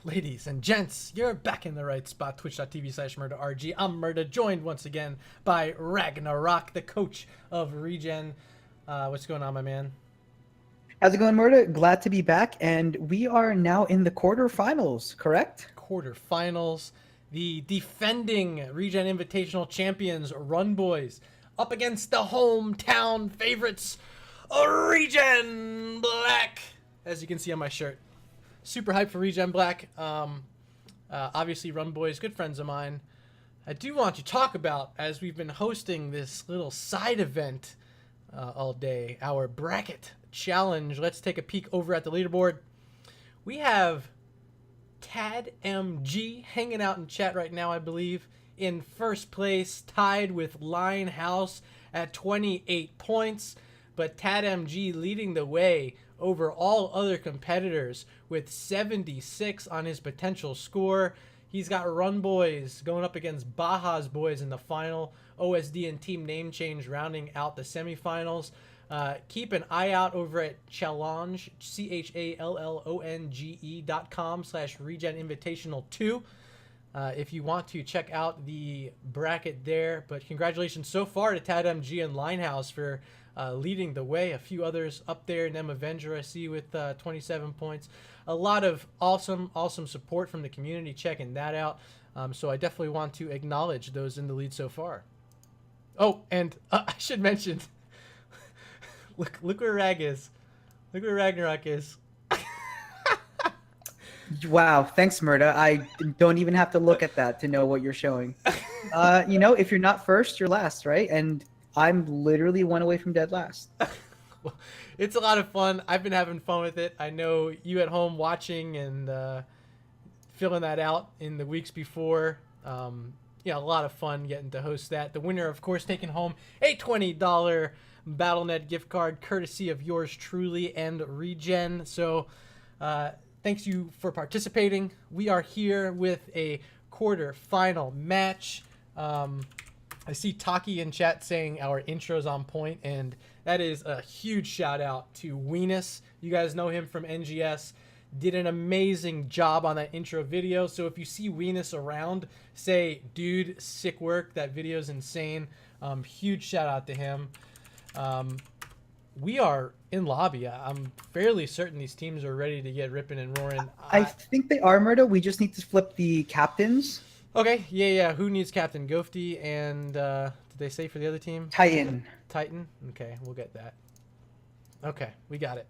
Ladies and gents, you're back in the right spot. Twitch.tv/MurdaRG. I'm Murda, joined once again by Ragnnarrok, the coach of ReGen. What's going on, my man? How's it going, Murda? Glad to be back, and we are now in the quarterfinals, correct? Quarterfinals. The defending ReGen Invitational champions, runboiz, up against the hometown favorites, ReGen Black. As you can see on my shirt. Super hyped for ReGen Black. Obviously, runboiz, good friends of mine. I do want to talk about, as we've been hosting this little side event all day, our bracket challenge. Let's take a peek over at the leaderboard. We have TadMG hanging out in chat right now, I believe, in first place, tied with Linehouse at 28 points. But TadMG leading the way over all other competitors with 76 on his potential score. He's got runboiz going up against Baja's boys in the final. OSD and team name change rounding out the semifinals. Keep an eye out over at challonge, challonge.com/ReGen Invitational 2 if you want to check out the bracket there. But congratulations so far to TadMG and Linehouse for leading the way. A few others up there. Nem Avenger I see with 27 points. A lot of awesome support from the community checking that out. So I definitely want to acknowledge those in the lead so far. Oh, and I should mention, look where Rag is. Look where Ragnnarrok is. Wow, thanks, Murda. I don't even have to look at that to know what you're showing. You know, if you're not first, you're last, right? And I'm literally one away from dead last. Well, it's a lot of fun. I've been having fun with it. I know you at home watching and filling that out in the weeks before. Yeah, a lot of fun getting to host that. The winner, of course, taking home a $20 Battle.net gift card, courtesy of yours truly and ReGen. So thanks you for participating. We are here with a quarter-final match. I see Taki in chat saying our intro's on point, and that is a huge shout out to Weenus. You guys know him from NGS. Did an amazing job on that intro video. So if you see Weenus around, say, dude, sick work. That video's insane. Huge shout out to him. We are in lobby. I'm fairly certain these teams are ready to get ripping and roaring. I think they are, Murda. We just need to flip the captains. Okay, yeah. Who needs Captain? Gofty and did they say for the other team? Titan. Titan? Okay, we'll get that. Okay, we got it.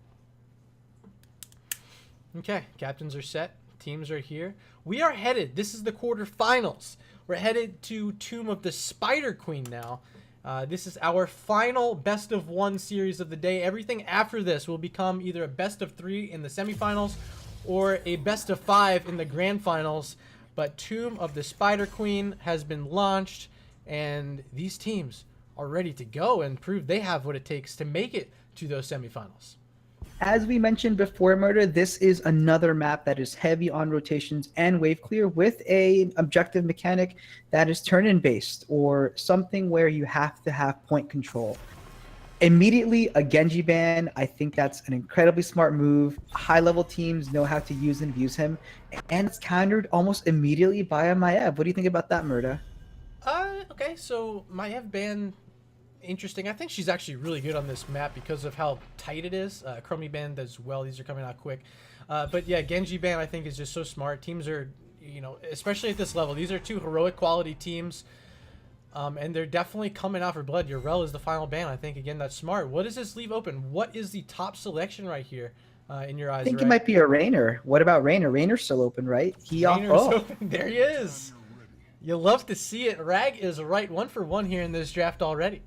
Okay, captains are set. Teams are here. We are headed. This is the quarterfinals. We're headed to Tomb of the Spider Queen now. This is our final best of one series of the day. Everything after this will become either a best of 3 in the semifinals or a best of 5 in the grand finals. But Tomb of the Spider Queen has been launched, and these teams are ready to go and prove they have what it takes to make it to those semifinals. As we mentioned before, Murda, this is another map that is heavy on rotations and wave clear with an objective mechanic that is turn-in based, or something where you have to have point control. Immediately a Genji ban. I think that's an incredibly smart move. High-level teams know how to use and abuse him, and it's countered almost immediately by a Maiev. What do you think about that, Murda? Okay, so Maiev ban, interesting. I think she's actually really good on this map because of how tight it is. Chromie ban as well. These are coming out quick. But yeah, Genji ban I think is just so smart. Teams are, you know, especially at this level, these are two heroic quality teams. And they're definitely coming out for blood. Urel is the final ban. I think, again, that's smart. What does this leave open? What is the top selection right here in your eyes? I think it might be a Raynor. What about Raynor? Raynor's still open, right? Open. There he is. You'll love to see it. Rag is right 1 for 1 here in this draft already.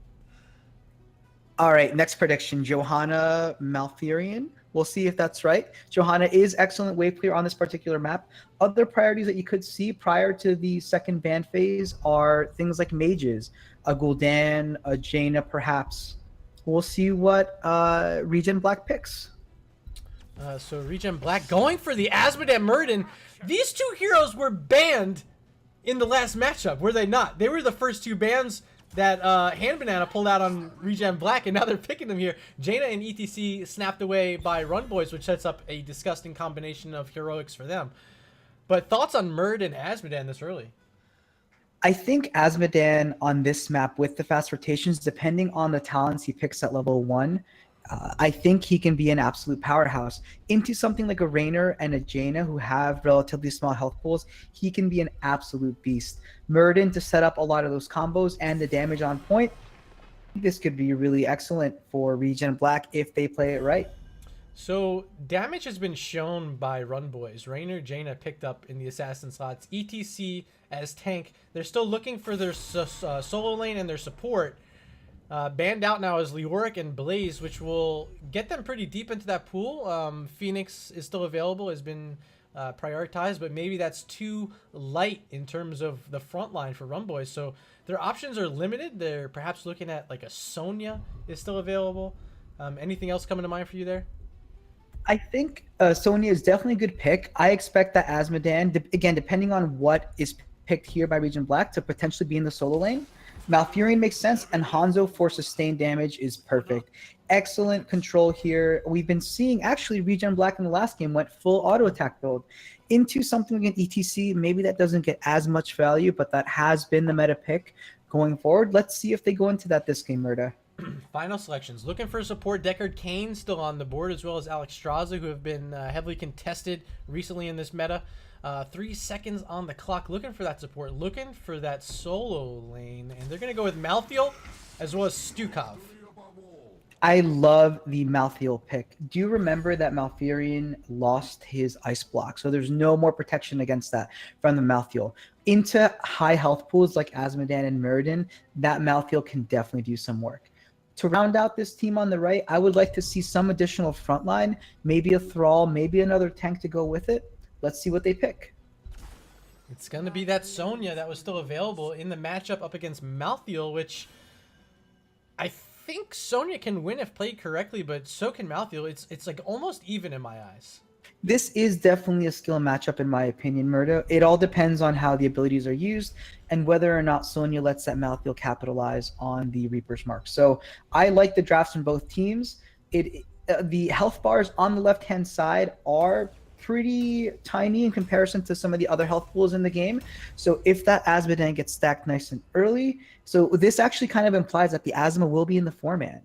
All right, next prediction, Johanna Malfurion. We'll see if that's right. Johanna is excellent wave clear on this particular map. Other priorities that you could see prior to the second ban phase are things like mages, a Gul'dan, a Jaina perhaps. We'll see what ReGen Black picks. So ReGen Black going for the Asmodee Murden. These two heroes were banned in the last matchup, were they not? They were the first two bans that Hand Banana pulled out on ReGen Black, and now they're picking them here. Jaina and ETC snapped away by runboiz, which sets up a disgusting combination of heroics for them. But thoughts on Murd and Azmodan this early? I think Azmodan on this map with the fast rotations, depending on the talents he picks at level 1, I think he can be an absolute powerhouse. Into something like a Raynor and a Jaina who have relatively small health pools, he can be an absolute beast. Murden to set up a lot of those combos and the damage on point, this could be really excellent for ReGen Black if they play it right. So damage has been shown by runboiz. Raynor, Jaina picked up in the assassin slots. ETC as tank. They're still looking for their solo lane and their support. Banned out now is Leoric and Blaze, which will get them pretty deep into that pool. Phoenix is still available, has been prioritized, but maybe that's too light in terms of the front line for runboiz. So their options are limited. They're perhaps looking at like a Sonya is still available. Anything else coming to mind for you there? I think Sonya is definitely a good pick. I expect that Azmodan, again, depending on what is picked here by ReGen Black, to potentially be in the solo lane. Malfurion makes sense, and Hanzo for sustained damage is perfect. Excellent control here. We've been seeing, actually, ReGen Black in the last game went full auto attack build into something like an ETC. Maybe that doesn't get as much value, but that has been the meta pick going forward. Let's see if they go into that this game, Murda. Final selections. Looking for support. Deckard Cain still on the board, as well as Alex Straza, who have been heavily contested recently in this meta. 3 seconds on the clock. Looking for that support. Looking for that solo lane. And they're going to go with Malthael as well as Stukov. I love the Malthael pick. Do you remember that Malfurion lost his ice block? So there's no more protection against that from the Malthael. Into high health pools like Azmodan and Murden, that Malthael can definitely do some work. To round out this team on the right, I would like to see some additional frontline, maybe a Thrall, maybe another tank to go with it. Let's see what they pick. It's going to be that Sonya that was still available in the matchup up against Malthael, which I think Sonya can win if played correctly, but so can Malthael. It's like almost even in my eyes. This is definitely a skill matchup in my opinion, Murda. It all depends on how the abilities are used and whether or not Sonya lets that Malthael capitalize on the Reaper's Mark. So I like the drafts from both teams. The health bars on the left-hand side are pretty tiny in comparison to some of the other health pools in the game. So if that Azmodan gets stacked nice and early, so this actually kind of implies that the Asma will be in the 4-man.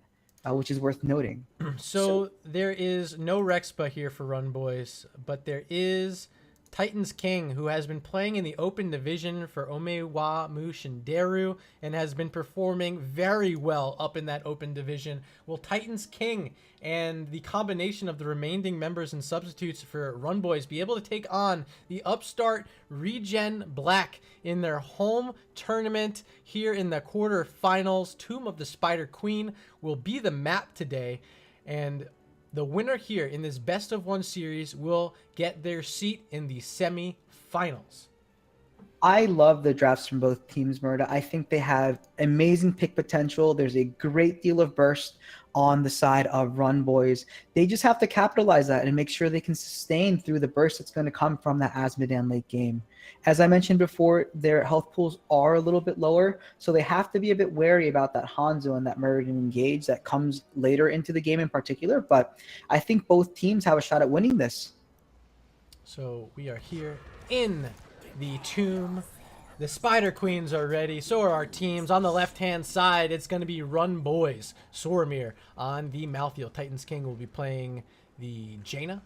Which is worth noting. So there is no Rexpa here for runboiz, but there is Titan's King, who has been playing in the open division for Omewa, Mush, and Deru, and has been performing very well up in that open division. Will Titan's King and the combination of the remaining members and substitutes for runboiz be able to take on the upstart ReGen Black in their home tournament here in the quarterfinals? Tomb of the Spider Queen will be the map today, and the winner here in this best-of-1 series will get their seat in the semi-finals. I love the drafts from both teams, Murda. I think they have amazing pick potential. There's a great deal of burst on the side of runboiz. They just have to capitalize that and make sure they can sustain through the burst that's going to come from that Azmodan late game. As I mentioned before, their health pools are a little bit lower, so they have to be a bit wary about that Hanzo and that Murden engage that comes later into the game in particular, but I think both teams have a shot at winning this. So we are here in the tomb. The Spider Queens are ready. So are our teams. On the left-hand side, it's going to be runboiz. Soromir on the Malthael. Titan's King will be playing the Jaina.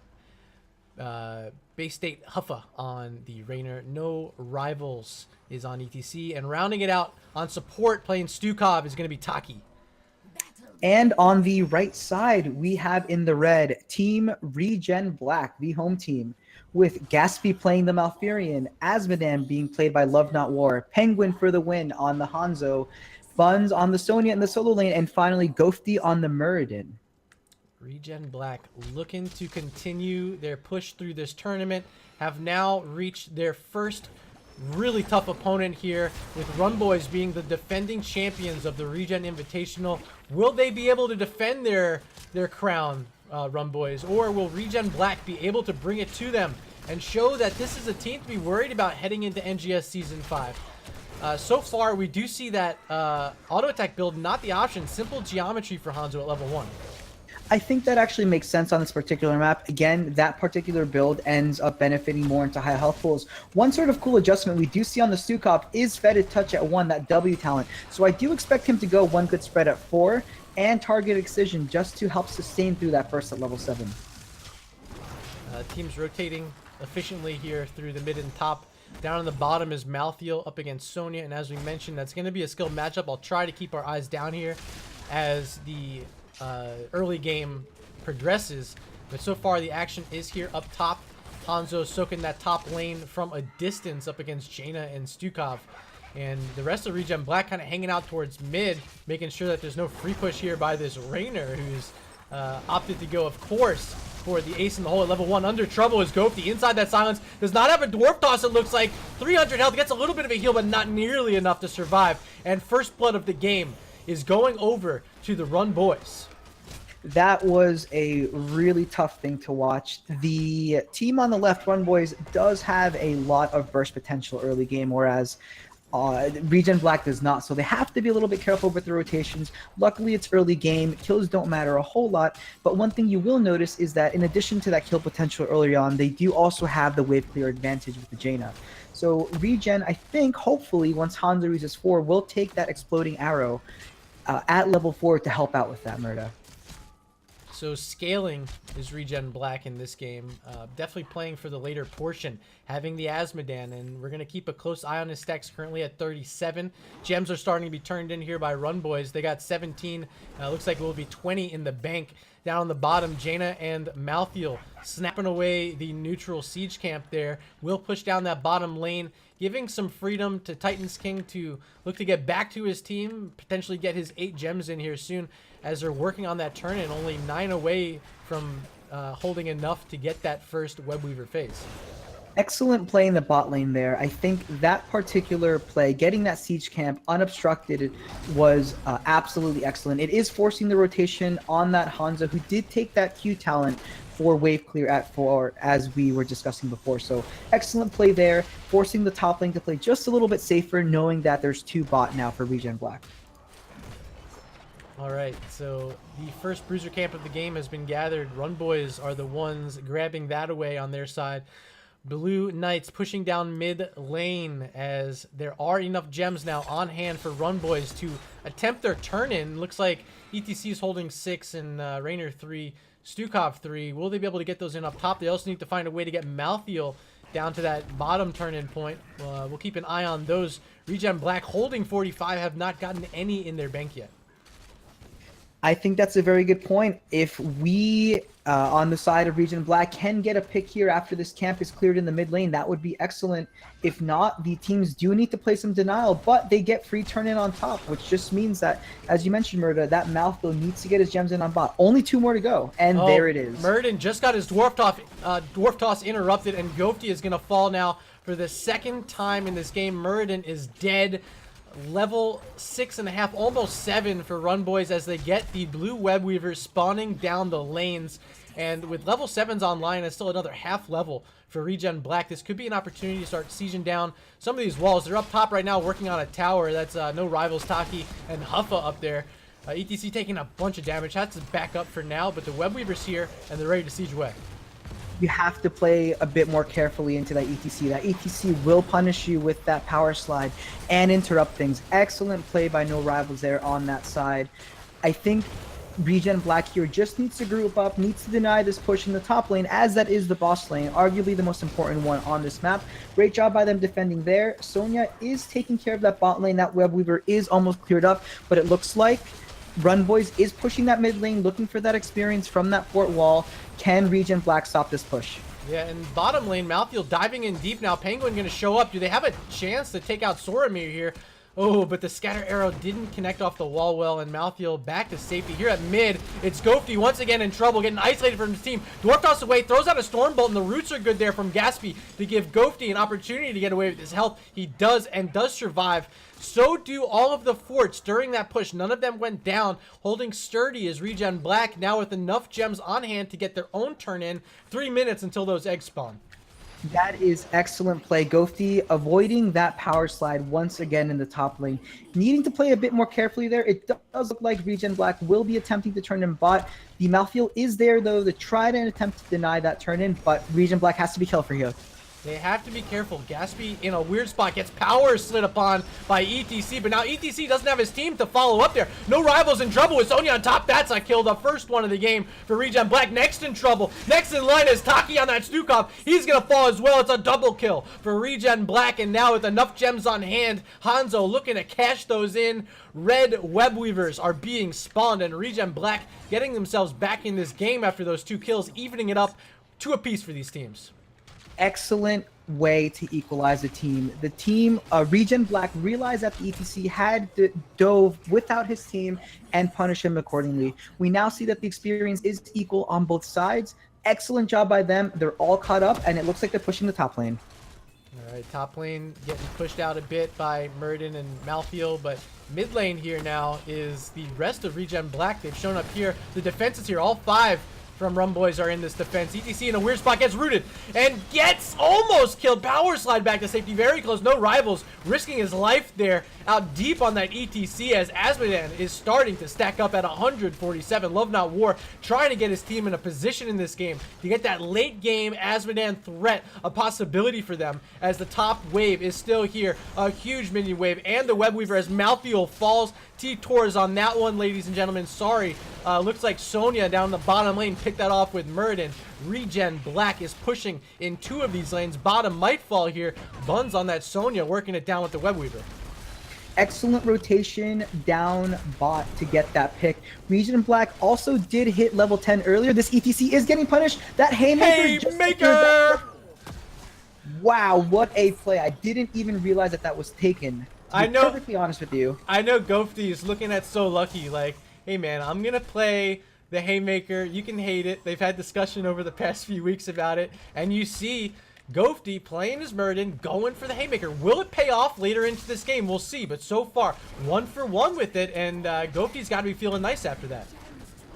Bay State Huffa on the Raynor. No Rivals is on ETC. And rounding it out on support, playing Stukov, is going to be Taki. And on the right side, we have in the red, Team ReGen Black, the home team, with Gatsby playing the Malfurion, Azmodan being played by Love Not War, Penguin for the win on the Hanzo, Buns on the Sonya in the solo lane, and finally Ghosty on the Muradin. ReGen Black looking to continue their push through this tournament, have now reached their first really tough opponent here, with runboiz being the defending champions of the ReGen Invitational. Will they be able to defend their crown, runboiz, or will ReGen Black be able to bring it to them and show that this is a team to be worried about heading into NGS Season 5? So far, we do see that auto attack build not the option. Simple geometry for Hanzo at level 1. I think that actually makes sense on this particular map. Again, that particular build ends up benefiting more into high health pools. One sort of cool adjustment we do see on the Stukov is Fetid Touch at 1, that W talent. So I do expect him to go one good spread at 4 and target excision just to help sustain through that first at level 7. Teams rotating efficiently here through the mid and top. Down on the bottom is Malthiel up against Sonya, and as we mentioned, that's going to be a skill matchup. I'll try to keep our eyes down here as the early game progresses, but so far the action is here up top. Hanzo soaking that top lane from a distance up against Jaina and Stukov, and the rest of ReGen Black kind of hanging out towards mid, making sure that there's no free push here by this Raynor, who's opted to go, of course, for the ace in the hole at level 1. Under trouble is Gofty inside that silence. Does not have a dwarf toss, it looks like. 300 health, gets a little bit of a heal, but not nearly enough to survive. And first blood of the game is going over to the runboiz. That was a really tough thing to watch. The team on the left, runboiz, does have a lot of burst potential early game, whereas ReGen Black does not, so they have to be a little bit careful with the rotations. Luckily, it's early game. Kills don't matter a whole lot, but one thing you will notice is that in addition to that kill potential early on, they do also have the wave clear advantage with the Jaina. So ReGen, I think, hopefully, once Hanzo reaches 4, will take that exploding arrow at level 4 to help out with that, Murda. So scaling is ReGen Black in this game. Definitely playing for the later portion, having the Asmodan, and we're going to keep a close eye on his stacks, currently at 37. Gems are starting to be turned in here by runboiz. They got 17. Looks like it will be 20 in the bank. Down on the bottom, Jaina and Malthiel snapping away the neutral siege camp there. Will push down that bottom lane, giving some freedom to Titan's King to look to get back to his team, potentially get his 8 gems in here soon, as they're working on that turn and only 9 away from holding enough to get that first Webweaver phase. Excellent play in the bot lane there. I think that particular play, getting that siege camp unobstructed, was absolutely excellent. It is forcing the rotation on that Hanzo, who did take that Q talent for wave clear at 4, as we were discussing before. So excellent play there, forcing the top lane to play just a little bit safer, knowing that there's 2 bot now for ReGen Black. All right, so the first bruiser camp of the game has been gathered. runboiz are the ones grabbing that away on their side. Blue Knights pushing down mid lane, as there are enough gems now on hand for runboiz to attempt their turn in. Looks like ETC is holding 6 and Raynor 3, Stukov 3. Will they be able to get those in up top? They also need to find a way to get Malthiel down to that bottom turn-in point. We'll keep an eye on those. ReGen Black holding 45, have not gotten any in their bank yet. I think that's a very good point. If we, on the side of ReGen Black, can get a pick here after this camp is cleared in the mid lane, that would be excellent. If not, the teams do need to play some denial, but they get free turn in on top, which just means that, as you mentioned, Murda, that Malthiel needs to get his gems in on bot. Only 2 more to go, and there it is. Murda just got his dwarf toss interrupted, and Gofty is going to fall now for the second time in this game. Murda is dead. Level 6.5, almost 7 for runboiz as they get the blue webweavers spawning down the lanes. And with level 7s online, it's still another half level for ReGen Black. This could be an opportunity to start sieging down some of these walls. They're up top right now working on a tower. That's no rivals, Taki and Huffa up there. ETC taking a bunch of damage. That's to back up for now, but the webweavers here, and they're ready to siege away. You have to play a bit more carefully into that ETC. That ETC will punish you with that power slide and interrupt things. Excellent play by No Rivals there on that side. I think ReGen Black here just needs to group up, needs to deny this push in the top lane, as that is the boss lane, arguably the most important one on this map. Great job by them defending there. Sonya is taking care of that bot lane. That Webweaver is almost cleared up, but it looks like runboiz is pushing that mid lane, looking for that experience from that fort wall. Can ReGen Black stop this push? Yeah, and bottom lane, Malthiel diving in deep now. Penguin going to show up. Do they have a chance to take out Soramir here? Oh, but the scatter arrow didn't connect off the wall well, and Malthiel back to safety. Here at mid, it's Gofty once again in trouble, getting isolated from his team. Dwarf toss away, throws out a Stormbolt, and the roots are good there from Gaspy to give Gofty an opportunity to get away with his health. He does, and does survive. So do all of the forts during that push. None of them went down. Holding sturdy is ReGen Black, now with enough gems on hand to get their own turn in. 3 minutes until those eggs spawn. That is excellent play. Ghosty avoiding that power slide once again in the top lane. Needing to play a bit more carefully there. It does look like ReGen Black will be attempting to turn in bot. The Malfield is there, though, to try to attempt to deny that turn in, but ReGen Black has to be careful here. They have to be careful. Gaspy in a weird spot gets power slid upon by ETC, but now ETC doesn't have his team to follow up there. No rivals in trouble with Sonya on top. That's a kill, the first one of the game for ReGen Black. Next in trouble. Next in line is Taki on that Stukov. He's going to fall as well. It's a double kill for ReGen Black, and now with enough gems on hand, Hanzo looking to cash those in. Red web weavers are being spawned, and ReGen Black getting themselves back in this game after those 2 kills, evening it up 2 apiece for these teams. Excellent way to equalize the team. The team, ReGen Black, realized that the ETC had dove without his team and punished him accordingly. We now see that the experience is equal on both sides. Excellent job by them. They're all caught up, and it looks like they're pushing the top lane. All right, top lane getting pushed out a bit by Murda and Malfield, but mid lane here now is the rest of ReGen Black. They've shown up here. The defense is here. All 5 from runboiz are in this defense. ETC in a weird spot gets rooted and gets almost killed. Power slide back to safety, very close. No rivals, risking his life there out deep on that ETC as Azmodan is starting to stack up at 147. Love Not War trying to get his team in a position in this game to get that late game Azmodan threat a possibility for them as the top wave is still here. A huge minion wave and the web weaver as Malfield falls. T-Tours on that one, ladies and gentlemen. Sorry. Looks like Sonya down the bottom lane picked that off with Murda. ReGen Black is pushing in 2 of these lanes. Bottom might fall here. Buns on that Sonya working it down with the web weaver. Excellent rotation down bot to get that pick. ReGen Black also did hit level 10 earlier. This ETC is getting punished. That Haymaker! Wow, what a play. I didn't even realize that that was taken. To be perfectly honest with you. I know Ghosty is looking at So Lucky like, hey man, I'm going to play the Haymaker. You can hate it. They've had discussion over the past few weeks about it. And you see Ghosty playing his Murda, going for the Haymaker. Will it pay off later into this game? We'll see. But so far, 1 for 1 with it. And Ghosty's got to be feeling nice after that.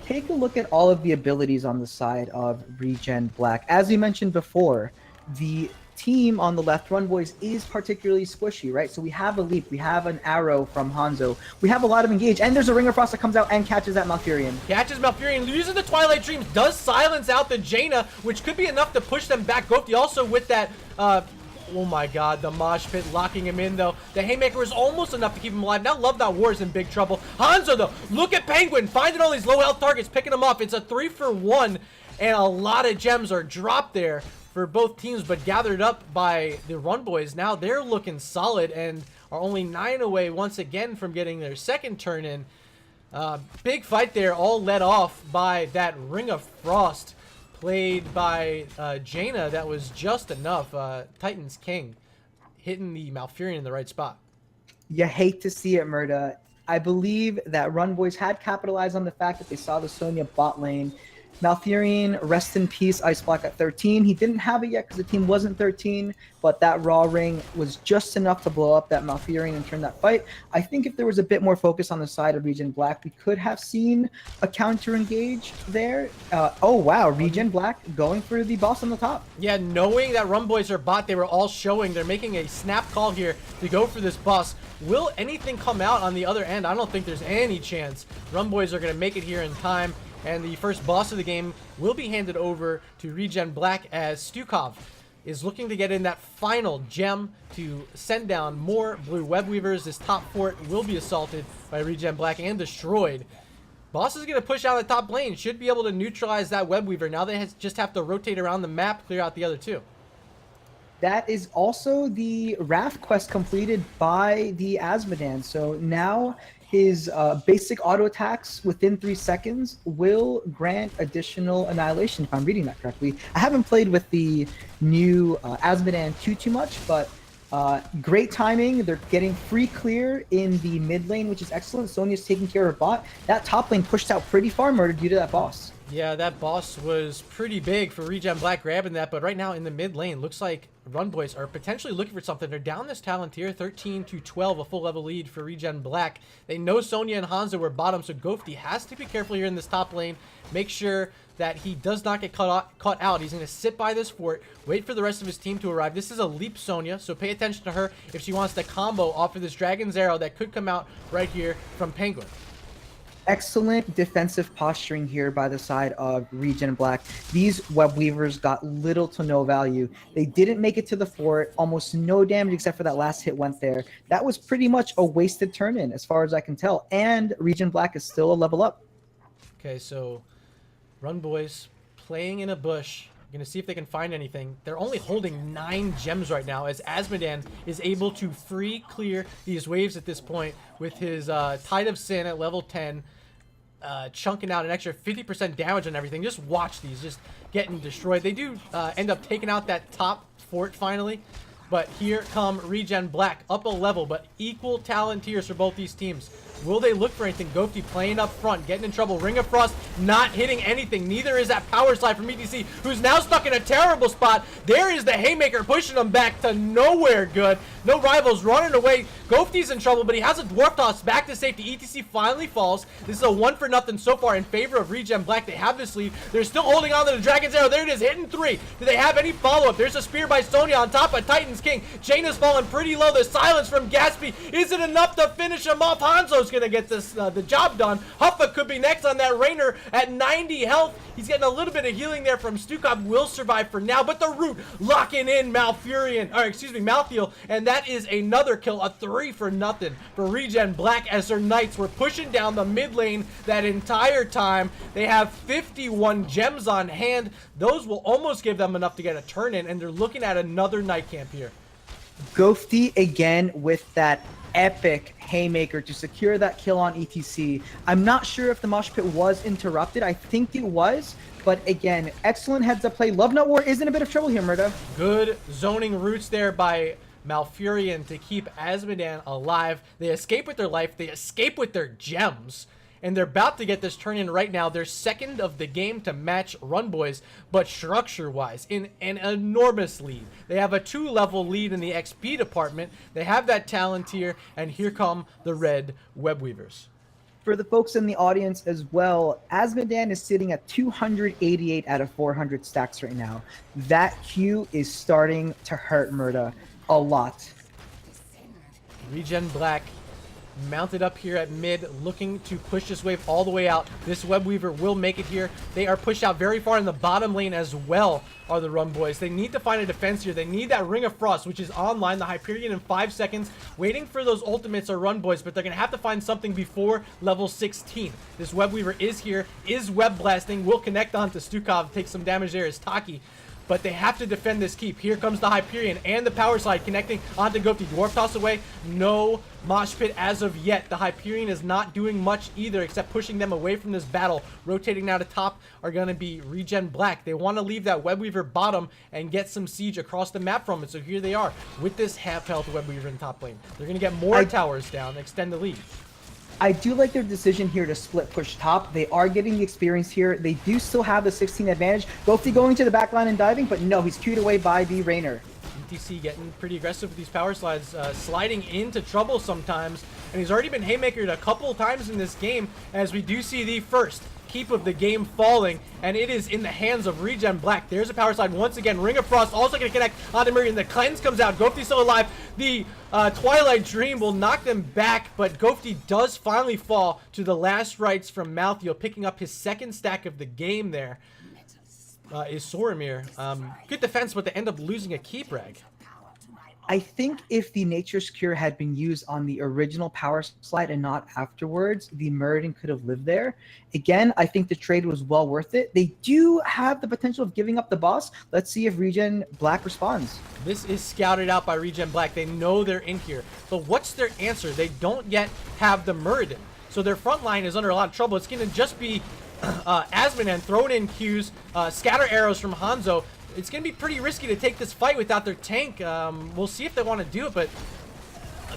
Take a look at all of the abilities on the side of ReGen Black. As we mentioned before, the team on the left, runboiz, is particularly squishy, right? So we have a leap, we have an arrow from Hanzo, we have a lot of engage, and there's a Ring of Frost that comes out and catches that Malfurion. Catches Malfurion, loses the Twilight Dreams, does silence out the Jaina, which could be enough to push them back. Ghosty also with that, oh my god, the mosh pit locking him in though. The Haymaker is almost enough to keep him alive. Now Love Not War is in big trouble. Hanzo though, look at Penguin, finding all these low health targets, picking them off. It's a 3 for 1, and a lot of gems are dropped there for both teams, but gathered up by the runboiz. Now they're looking solid and are only 9 away once again from getting their second turn in. Big fight there, all led off by that Ring of Frost played by Jaina. That was just enough. Titan's King hitting the Malfurion in the right spot. You hate to see it, Murda. I believe that runboiz had capitalized on the fact that they saw the Sonya bot lane. Malfurion, rest in peace, Ice Block at 13. He didn't have it yet because the team wasn't 13, but that Raw Ring was just enough to blow up that Malfurion and turn that fight. I think if there was a bit more focus on the side of ReGen Black, we could have seen a counter engage there. Oh wow, ReGen Black going for the boss on the top. Yeah, knowing that runboiz are bot, they were all showing. They're making a snap call here to go for this boss. Will anything come out on the other end? I don't think there's any chance. Runboiz are going to make it here in time. And the first boss of the game will be handed over to ReGen Black as Stukov is looking to get in that final gem to send down more blue web weavers. This top fort will be assaulted by ReGen Black and destroyed. Boss is going to push out the top lane. Should be able to neutralize that web weaver. Now they just have to rotate around the map, clear out the other 2. That is also the Wrath quest completed by the Azmodan. So now his basic auto attacks within 3 seconds will grant additional annihilation, if I'm reading that correctly. I haven't played with the new Azmodan too much, but great timing. They're getting free clear in the mid lane, which is excellent. Sonya's taking care of her bot. That top lane pushed out pretty far, Murda, due to that boss. Yeah, that boss was pretty big for ReGen Black grabbing that, but right now in the mid lane, looks like runboiz are potentially looking for something. They're down this talent tier, 13-12, a full level lead for ReGen Black. They know Sonya and Hanzo were bottom, so Ghosty has to be careful here in this top lane. Make sure that he does not get caught out. He's going to sit by this fort, wait for the rest of his team to arrive. This is a leap Sonya, so pay attention to her if she wants to combo off of this Dragon's Arrow that could come out right here from Penguin. Excellent defensive posturing here by the side of ReGen Black. These web weavers got little to no value. They didn't make it to the fort. Almost no damage except for that last hit went there. That was pretty much a wasted turn-in as far as I can tell. And ReGen Black is still a level up. Okay, so runboiz playing in a bush. Gonna see if they can find anything. They're only holding 9 gems right now as Azmodan is able to free clear these waves at this point with his Tide of Sin at level 10, chunking out an extra 50% damage on everything. Just watch these just getting destroyed. They do end up taking out that top fort finally, but here come ReGen Black up a level, but equal talent tiers for both these teams. Will they look for anything? Ghosty playing up front, getting in trouble. Ring of Frost not hitting anything. Neither is that power slide from ETC, who's now stuck in a terrible spot. There is the Haymaker pushing him back to nowhere good. No rivals running away. Ghosty's in trouble, but he has a Dwarf Toss back to safety. ETC finally falls. This is a 1-for-0 so far in favor of ReGen Black. They have this lead. They're still holding on to the Dragon's Arrow. There it is, hitting 3. Do they have any follow-up? There's a spear by Sonya on top of Titan's King. Jaina's falling pretty low. The silence from Gatsby isn't enough to finish him off. Hanzo's gonna get this the job done. Huffa could be next on that Rainer at 90 health. He's getting a little bit of healing there from Stukov. Will survive for now, but the Root locking in Malthael, and that is another kill, a 3-for-0 for ReGen Black as their Knights were pushing down the mid lane that entire time. They have 51 gems on hand. Those will almost give them enough to get a turn in, and they're looking at another Night Camp here. Ghosty again with that epic Haymaker to secure that kill on ETC. I'm not sure if the mosh pit was interrupted. I think it was, but again, excellent heads up play. Love Nut War is in a bit of trouble here, Murda. Good zoning roots there by Malfurion to keep Azmodan alive. They escape with their life. They escape with their gems. And they're about to get this turn in right now. They're second of the game to match runboiz, but structure-wise, in an enormous lead. They have a 2-level lead in the XP department. They have that talent here, and here come the red web weavers. For the folks in the audience as well, Azmodan is sitting at 288 out of 400 stacks right now. That Q is starting to hurt Murda a lot. ReGen Black mounted up here at mid, looking to push this wave all the way out. This web weaver will make it here. They are pushed out very far in the bottom lane as well, are the runboiz. They need to find a defense here. They need that Ring of Frost, which is online, the Hyperion in 5 seconds, waiting for those ultimates are runboiz, but they're going to have to find something before level 16. This web weaver is here, is web blasting, will connect onto Stukov, take some damage there as Taki. But they have to defend this keep. Here comes the Hyperion and the power slide connecting onto Ghosty. Dwarf Toss away. No mosh pit as of yet. The Hyperion is not doing much either except pushing them away from this battle. Rotating now to top are going to be ReGen Black. They want to leave that Web Weaver bottom and get some siege across the map from it. So here they are with this half health Web Weaver in top lane. They're going to get more towers down, extend the lead. I do like their decision here to split push top. They are getting the experience here. They do still have the 16 advantage. Ghosty going to the back line and diving, but no, he's queued away by the Rainer. ETC getting pretty aggressive with these power slides, sliding into trouble sometimes, and he's already been haymakered a couple times in this game, as we do see the first keep of the game falling, and it is in the hands of ReGen Black. There's a power slide once again. Ring of Frost also going to connect onto Murda. The cleanse comes out. Ghosty still alive. The Twilight Dream will knock them back, but Ghosty does finally fall to the last rites from Malthael, picking up his second stack of the game there. Is Soromir. Good defense, but they end up losing a keep, Rag. I think if the Nature's Cure had been used on the original power slide and not afterwards, the Murden could have lived there. Again, I think the trade was well worth it. They do have the potential of giving up the boss. Let's see if ReGen Black responds. This is scouted out by ReGen Black. They know they're in here. But what's their answer? They don't yet have the Murden. So their front line is under a lot of trouble. It's going to just be Azmodan throwing in Qs, scatter arrows from Hanzo. It's going to be pretty risky to take this fight without their tank. We'll see if they want to do it, but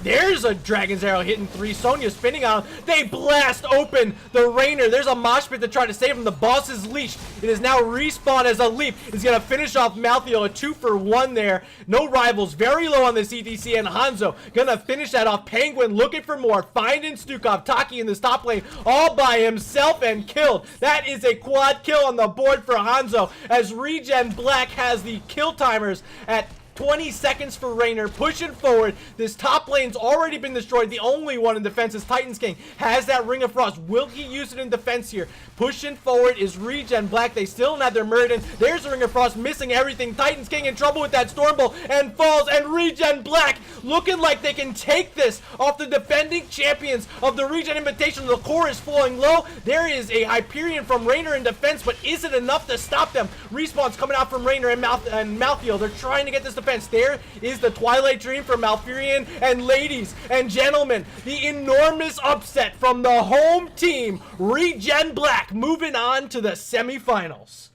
There's a Dragon's Arrow hitting 3. Sonya spinning on him. They blast open the Rainer. There's a mosh pit to try to save him. The boss is leashed. It is now respawned as a leap. He's going to finish off Malthael. A 2-for-1 there. No rivals. Very low on the CTC. And Hanzo going to finish that off. Penguin looking for more. Finding Stukov. Taki in this top lane all by himself and killed. That is a quad kill on the board for Hanzo as ReGen Black has the kill timers at 20 seconds for Rainer, pushing forward. This top lane's already been destroyed. The only one in defense is Titans King. Has that Ring of Frost. Will he use it in defense here? Pushing forward is ReGen Black. They still don't have their Murda. There's the Ring of Frost, missing everything. Titans King in trouble with that Stormbolt and falls. And ReGen Black looking like they can take this off the defending champions of the ReGen Invitational. The core is flowing low. There is a Hyperion from Rainer in defense, but is it enough to stop them? Respawn's coming out from Rainer and Malthael. They're trying to get this defense. There is the Twilight Dream from Malfurion. And ladies and gentlemen, the enormous upset from the home team, ReGen Black, moving on to the semifinals.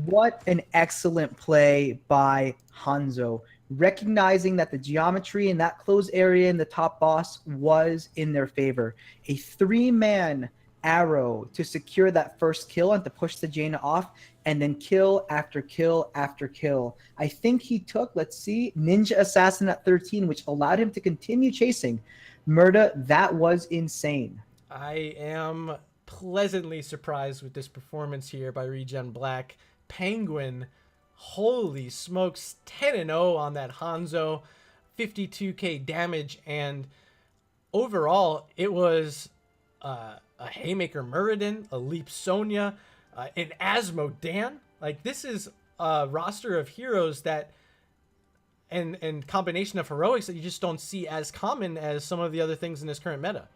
What an excellent play by Hanzo, recognizing that the geometry in that closed area in the top boss was in their favor. A 3-man arrow to secure that first kill and to push the Jaina off, and then kill after kill after kill. I think he took, let's see, Ninja Assassin at 13, which allowed him to continue chasing Murda. That was insane. I am pleasantly surprised with this performance here by ReGen Black. Penguin, holy smokes, 10-0 on that Hanzo, 52k damage, and overall it was a Haymaker Muradin, a Leap Sonya, an Asmodan. Like, this is a roster of heroes that and combination of heroics that you just don't see as common as some of the other things in this current meta.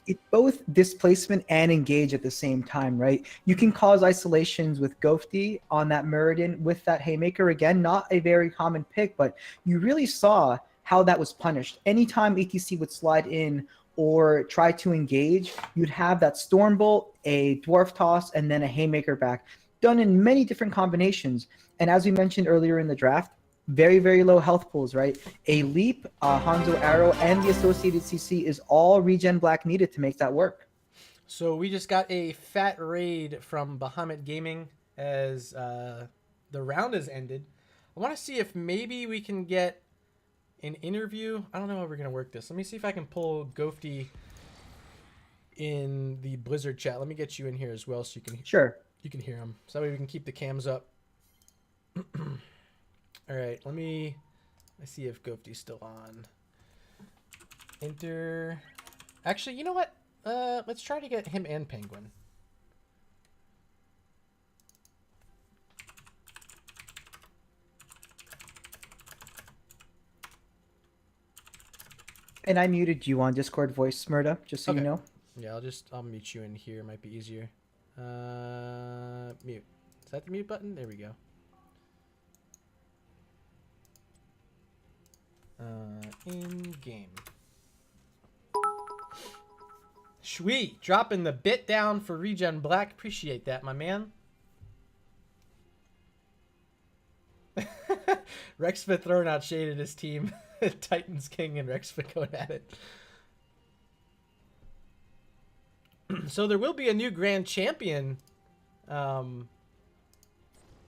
It's both displacement and engage at the same time, right? You can cause isolations with Ghosty on that Muradin with that Haymaker. Again, not a very common pick, but you really saw how that was punished. Anytime ETC would slide in or try to engage, you'd have that Stormbolt, a Dwarf Toss, and then a Haymaker back, done in many different combinations. And as we mentioned earlier in the draft, very, very low health pools, right? A Leap, Hanzo Arrow, and the associated CC is all ReGen Black needed to make that work. So we just got a fat raid from Bahamut Gaming as the round has ended. I want to see if maybe we can get an interview. I don't know how we're going to work this. Let me see if I can pull Ghosty in the Blizzard chat. Let me get you in here as well so you can you can hear him. So that way we can keep the cams up. All right, let's see if Ghosty's still on. Enter. Actually, you know what? Let's try to get him and Penguin. And I muted you on Discord voice, Murda, just so you know. Yeah, I'll mute you in here. Might be easier. Mute. Is that the mute button? There we go. In game. Sweet, dropping the bit down for ReGen Black. Appreciate that, my man. Rexfa throwing out shade at his team. Titans King and Rexfa going at it. So there will be a new grand champion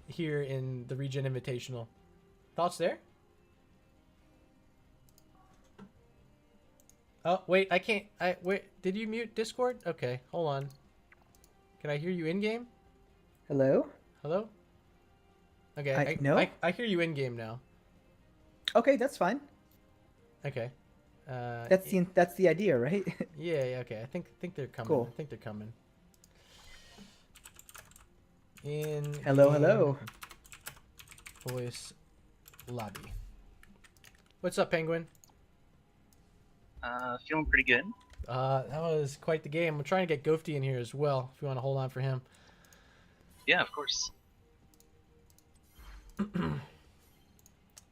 here in the ReGen Invitational. Thoughts there? Oh, wait, I can't. Wait, did you mute Discord? Okay, hold on. Can I hear you in game? Hello? Hello? Okay, no. I hear you in game now. Okay, that's fine. Okay. That's the idea, right? Yeah, okay. I think they're coming. Cool. I think they're coming. Hello. Voice lobby. What's up, Penguin? Feeling pretty good. That was quite the game. I'm trying to get Ghosty in here as well, if you want to hold on for him. Yeah, of course.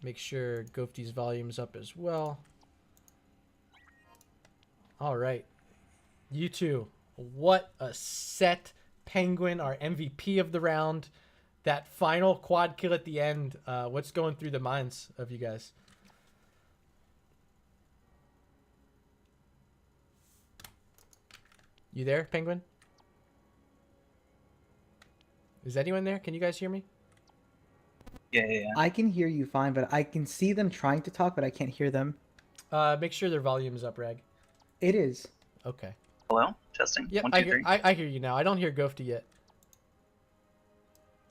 Make sure Ghosty's volume's up as well. All right. You two. What a set. Penguin, our MVP of the round. That final quad kill at the end. What's going through the minds of you guys? You there, Penguin? Is anyone there? Can you guys hear me? Yeah. I can hear you fine, but I can see them trying to talk, but I can't hear them. Make sure their volume is up, Rag. It is. Okay. Hello? Testing. Yep, 1, I 2, hear, 3. I hear you now. I don't hear Gofty yet.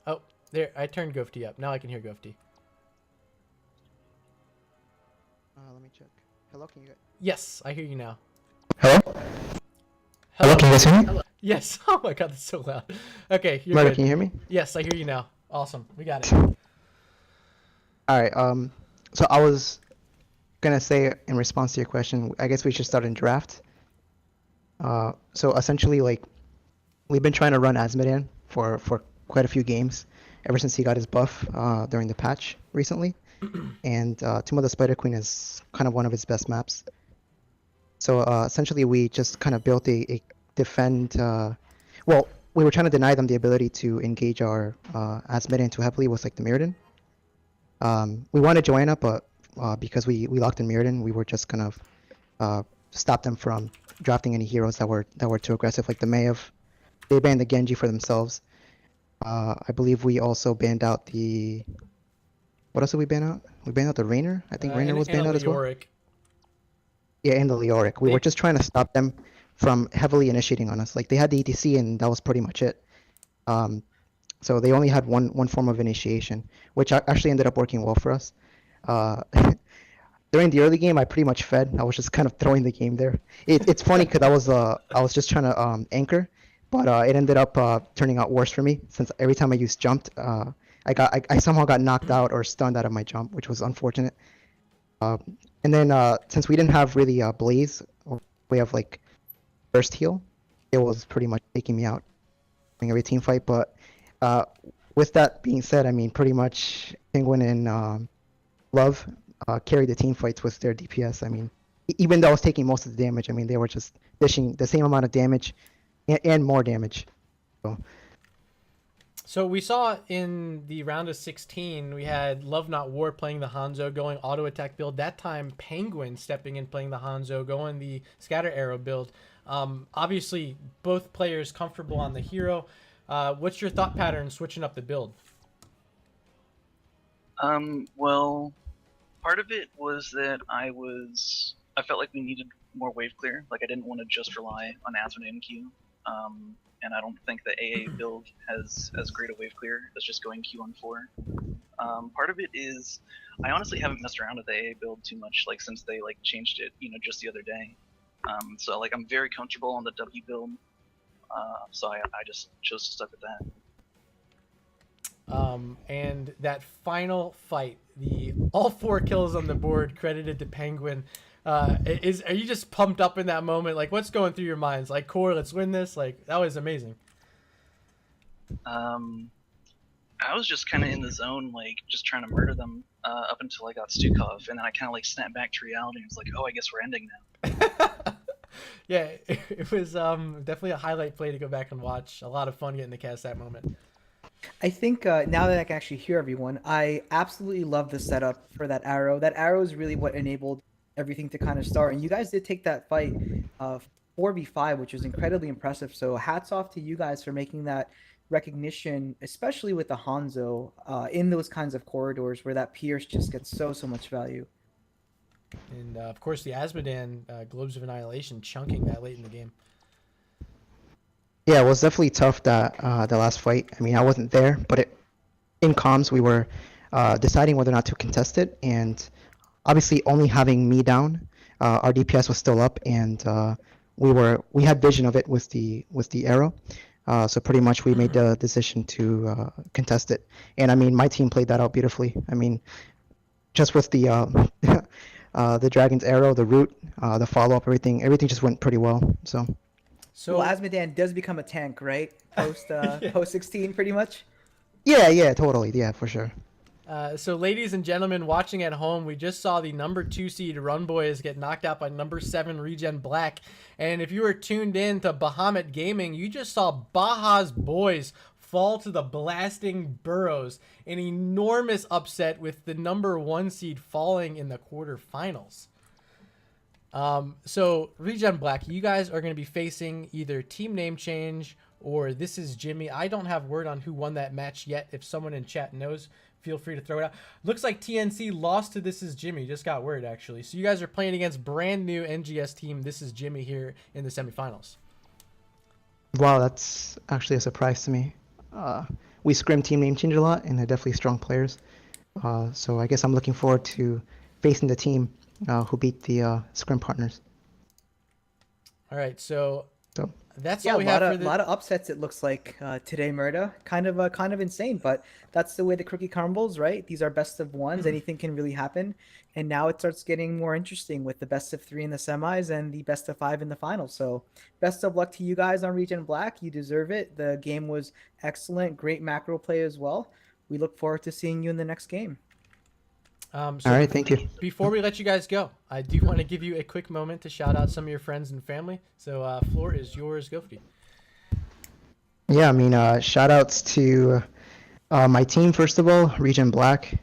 Oh, there. I turned Gofty up. Now I can hear Gofty. Let me check. Hello, can you guys? Yes, I hear you now. Hello? Hello? Can you guys hear me? Yes. Oh my god, that's so loud. Okay, you're Murda, good. can you hear me? Yes, I hear you now. Awesome. We got it. All right. So I was gonna say in response to your question, I guess we should start in draft. So essentially, like, we've been trying to run Asmodean for quite a few games, ever since he got his buff during the patch recently, and Tomb of the Spider Queen is kind of one of his best maps. So essentially, we just kind of built a defend. Well, we were trying to deny them the ability to engage our Asmodean too heavily with like the Mirrodin. We wanted Joanna, but because we locked in Mirrodin, we were just gonna stop them from drafting any heroes that were too aggressive, like the Mayev. They banned the Genji for themselves. I believe we also banned out the. What else did we ban out? We banned out the Raynor. I think Raynor was banned out as well. Leoric. Yeah, and the Leoric. We were just trying to stop them from heavily initiating on us. Like, they had the ETC, and that was pretty much it. So they only had one form of initiation, which actually ended up working well for us. During the early game, I pretty much fed. I was just kind of throwing the game there. It's funny because I was just trying to anchor, but it ended up turning out worse for me, since every time I used jumped, I somehow got knocked out or stunned out of my jump, which was unfortunate. And then since we didn't have really Blaze or way of like burst heal, it was pretty much taking me out during every team fight. But with that being said, I mean, pretty much Penguin and Love carried the team fights with their DPS. I mean, even though I was taking most of the damage, I mean, they were just dishing the same amount of damage and more damage. So we saw in the round of 16, we had Love Not War playing the Hanzo, going auto attack build. That time, Penguin stepping in playing the Hanzo, going the scatter arrow build. Obviously, both players comfortable on the hero. What's your thought pattern switching up the build? Well, part of it was that I felt like we needed more wave clear. Like, I didn't want to just rely on Asmodean Q. And I don't think the AA build has as great a wave clear as just going Q on 4. Part of it is I honestly haven't messed around with the AA build too much, like, since they like changed it, just the other day. So like, I'm very comfortable on the W build. So I just chose to stick with that. And that final fight, all 4 kills on the board credited to Penguin. Are you just pumped up in that moment? Like, what's going through your minds? Like, Core, let's win this. Like, that was amazing. I was just kind of in the zone, like, just trying to murder them up until I got Stukov, and then I kind of like snapped back to reality and was like, oh, I guess we're ending now. Yeah, it was definitely a highlight play to go back and watch. A lot of fun getting to cast that moment. I think now that I can actually hear everyone, I absolutely love the setup for that arrow. That arrow is really what enabled everything to kind of start. And you guys did take that fight 4v5, which was incredibly impressive. So hats off to you guys for making that recognition, especially with the Hanzo in those kinds of corridors where that Pierce just gets so much value. And of course, the Asmodean Globes of Annihilation chunking that late in the game. Yeah, it was definitely tough that the last fight. I mean, I wasn't there, but in comms we were deciding whether or not to contest it, and obviously only having me down, our DPS was still up, and we had vision of it with the arrow. So pretty much we made the decision to contest it, and I mean, my team played that out beautifully. I mean, just with the the dragon's arrow, the root, the follow up, everything just went pretty well. So Asmodean does become a tank, right? Post post 16, pretty much. Yeah, totally, yeah, for sure. So ladies and gentlemen watching at home, we just saw the number 2 seed runboiz get knocked out by number 7 ReGen Black. And if you were tuned in to Bahamut Gaming, you just saw Baja's boys fall to the blasting Burrows. An enormous upset with the number 1 seed falling in the quarterfinals. So ReGen Black, you guys are going to be facing either team name change or This Is Jimmy. I don't have word on who won that match yet. If someone in chat knows, feel free to throw it out. Looks like TNC lost to This Is Jimmy. Just got word, actually. So you guys are playing against brand new NGS team This Is Jimmy here in the semifinals. Wow, that's actually a surprise to me. We scrim team name change a lot, and they're definitely strong players. So I guess I'm looking forward to facing the team who beat the scrim partners. All right, so So that's Yeah, all a we have lot for of the. lot of upsets it looks like today, Murda. Kind of insane, but that's the way the cookie crumbles, right? These are best of ones. Anything can really happen, and now it starts getting more interesting with the best of 3 in the semis and the best of 5 in the finals. So, best of luck to you guys on ReGen Black. You deserve it. The game was excellent, great macro play as well. We look forward to seeing you in the next game. So all right, thank you. Before we let you guys go, I do want to give you a quick moment to shout out some of your friends and family. So, floor is yours. Go for it. Yeah, I mean, shout outs to my team, first of all, ReGen Black.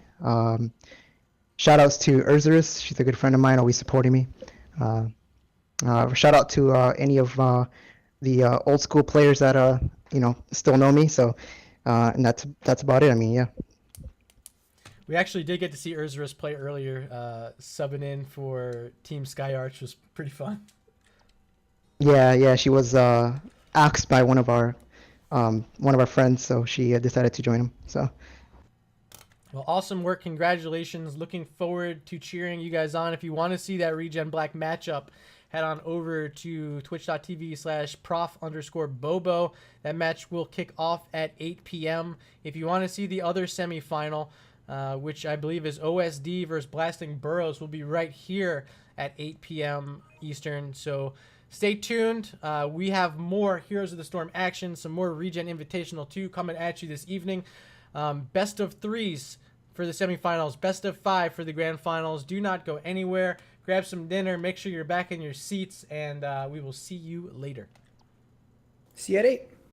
Shout outs to Urzaris. She's a good friend of mine, always supporting me. Shout out to any of the old school players that still know me. So, and that's about it. I mean, yeah. We actually did get to see Urzaris play earlier, subbing in for Team Sky Arch. Was pretty fun. Yeah, she was asked by one of our friends, so she decided to join him. So. Well, awesome work. Congratulations. Looking forward to cheering you guys on. If you want to see that ReGen Black matchup, head on over to twitch.tv/prof_Bobo. That match will kick off at 8 p.m. If you want to see the other semifinal, which I believe is OSD versus Blasting Burrows, will be right here at 8 p.m. Eastern. So stay tuned. We have more Heroes of the Storm action, some more ReGen Invitational 2 coming at you this evening. Best of 3s for the semifinals, best of 5 for the grand finals. Do not go anywhere. Grab some dinner. Make sure you're back in your seats, and we will see you later. See you at 8.